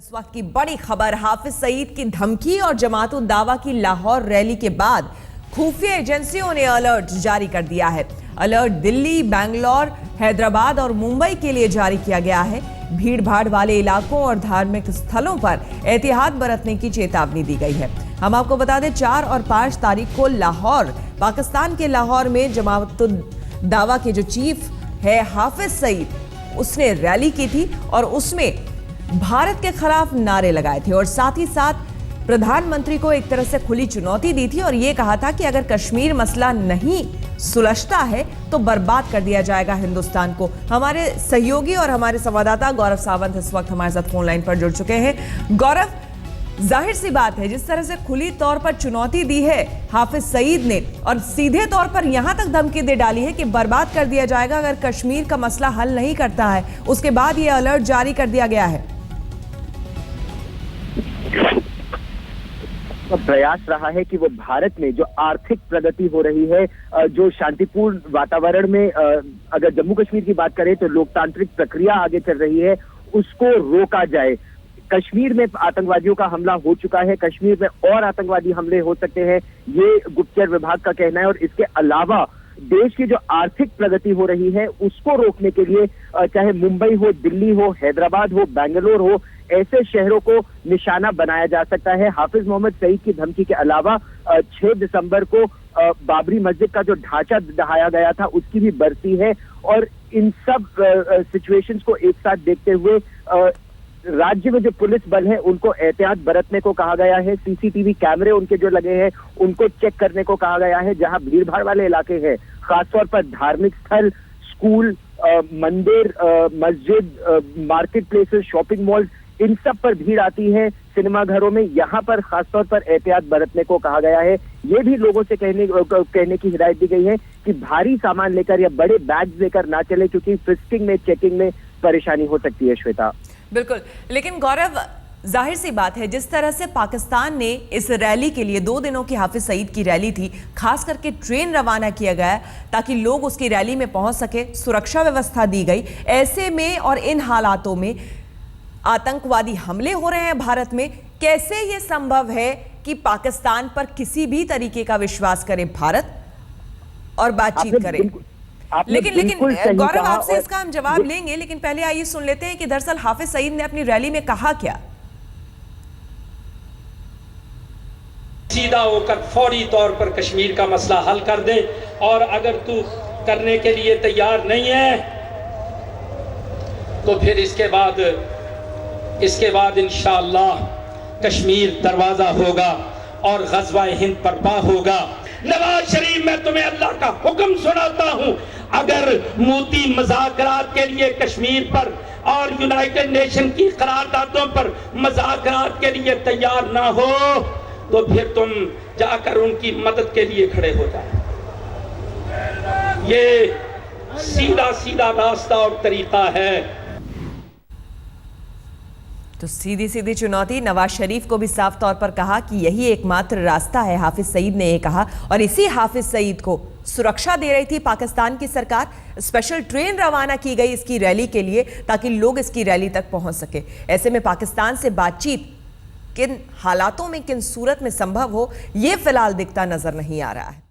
इस वक्त की बड़ी खबर, हाफिज सईद की धमकी और जमात उद दावा की लाहौर रैली के बाद खुफिया एजेंसियों ने अलर्ट जारी कर दिया है। अलर्ट दिल्ली, बेंगलोर, हैदराबाद और मुंबई के लिए जारी किया गया है। भीड़ भाड़ वाले इलाकों और धार्मिक स्थलों पर एहतियात बरतने की चेतावनी दी गई है। हम आपको बता दें, 4 और 5 तारीख को लाहौर, पाकिस्तान के लाहौर में जमात उद दावा के जो चीफ है हाफिज सईद, उसने रैली की थी और उसमें भारत के खिलाफ नारे लगाए थे और साथ ही साथ प्रधानमंत्री को एक तरह से खुली चुनौती दी थी और यह कहा था कि अगर कश्मीर मसला नहीं सुलझता है तो बर्बाद कर दिया जाएगा हिंदुस्तान को। हमारे सहयोगी और हमारे संवाददाता गौरव सावंत इस वक्त हमारे साथ फोन लाइन पर जुड़ चुके हैं। गौरव, जाहिर सी बात है, जिस तरह से खुली तौर पर चुनौती दी है हाफिज सईद ने और सीधे तौर पर यहां तक धमकी दे डाली है कि बर्बाद कर दिया जाएगा अगर कश्मीर का मसला हल नहीं करता है, उसके बाद यह अलर्ट जारी कर दिया गया है। प्रयास रहा है कि वो भारत में जो आर्थिक प्रगति हो रही है, जो शांतिपूर्ण वातावरण में, अगर जम्मू कश्मीर की बात करें तो लोकतांत्रिक प्रक्रिया आगे चल रही है, उसको रोका जाए। कश्मीर में आतंकवादियों का हमला हो चुका है, कश्मीर में और आतंकवादी हमले हो सकते हैं, ये गुप्तचर विभाग का कहना है। और इसके अलावा देश की जो आर्थिक प्रगति हो रही है उसको रोकने के लिए चाहे मुंबई हो, दिल्ली हो, हैदराबाद हो, बेंगलोर हो, ऐसे शहरों को निशाना बनाया जा सकता है। हाफिज मोहम्मद सईद की धमकी के अलावा 6 दिसंबर को बाबरी मस्जिद का जो ढांचा ढहाया गया था उसकी भी बरसी है। और इन सब सिचुएशंस को एक साथ देखते हुए राज्य में जो पुलिस बल है उनको एहतियात बरतने को कहा गया है। सीसीटीवी कैमरे उनके जो लगे हैं उनको चेक करने को कहा गया है। जहां भीड़ भाड़ वाले इलाके हैं, खासतौर पर धार्मिक स्थल, स्कूल, मंदिर, मस्जिद, मार्केट प्लेसेस, शॉपिंग मॉल, इन सब पर भीड़ आती है, सिनेमा घरों में, यहाँ पर खासतौर पर एहतियात बरतने को कहा गया है। ये भी लोगों से कहने की हिदायत दी गई है कि भारी सामान लेकर या बड़े बैग लेकर ना चले, क्योंकि फिस्टिंग में, चेकिंग में परेशानी हो सकती है। श्वेता, बिल्कुल, लेकिन गौरव, जाहिर सी बात है, जिस तरह से पाकिस्तान ने इस रैली के लिए 2 दिनों की हाफिज सईद की रैली थी, खास करके ट्रेन रवाना किया गया ताकि लोग उसकी रैली में पहुंच सके, सुरक्षा व्यवस्था दी गई। ऐसे में और इन हालातों में आतंकवादी हमले हो रहे हैं भारत में, कैसे यह संभव है कि पाकिस्तान पर किसी भी तरीके का विश्वास करे भारत और बातचीत करे? लेकिन गौरव, आपसे इसका हम जवाब लेंगे, लेकिन पहले आइए सुन लेते हैं कि दरअसल हाफिज सईद ने अपनी रैली में कहा क्या। सीधा होकर फौरी तौर पर कश्मीर का मसला हल कर दे, और अगर तू करने के लिए तैयार नहीं है तो फिर इसके बाद इंशाअल्लाह कश्मीर दरवाजा होगा और ग़ज़वा हिंद बर्पा होगा। नवाज शरीफ, मैं तुम्हें अल्लाह का हुक्म सुनाता हूं, अगर मोदी मज़ाकरात के लिए कश्मीर पर और यूनाइटेड नेशन की करारदादों पर मज़ाकरात के लिए तैयार ना हो तो फिर तुम जाकर उनकी मदद के लिए खड़े हो जाए। ये सीधा रास्ता और तरीका है। तो सीधी सीधी चुनौती, नवाज शरीफ को भी साफ तौर पर कहा कि यही एकमात्र रास्ता है, हाफिज सईद ने ये कहा। और इसी हाफिज सईद को सुरक्षा दे रही थी पाकिस्तान की सरकार। स्पेशल ट्रेन रवाना की गई इसकी रैली के लिए ताकि लोग इसकी रैली तक पहुंच सके। ऐसे में पाकिस्तान से बातचीत किन हालातों में, किन सूरत में संभव हो, यह फिलहाल दिखता नजर नहीं आ रहा है।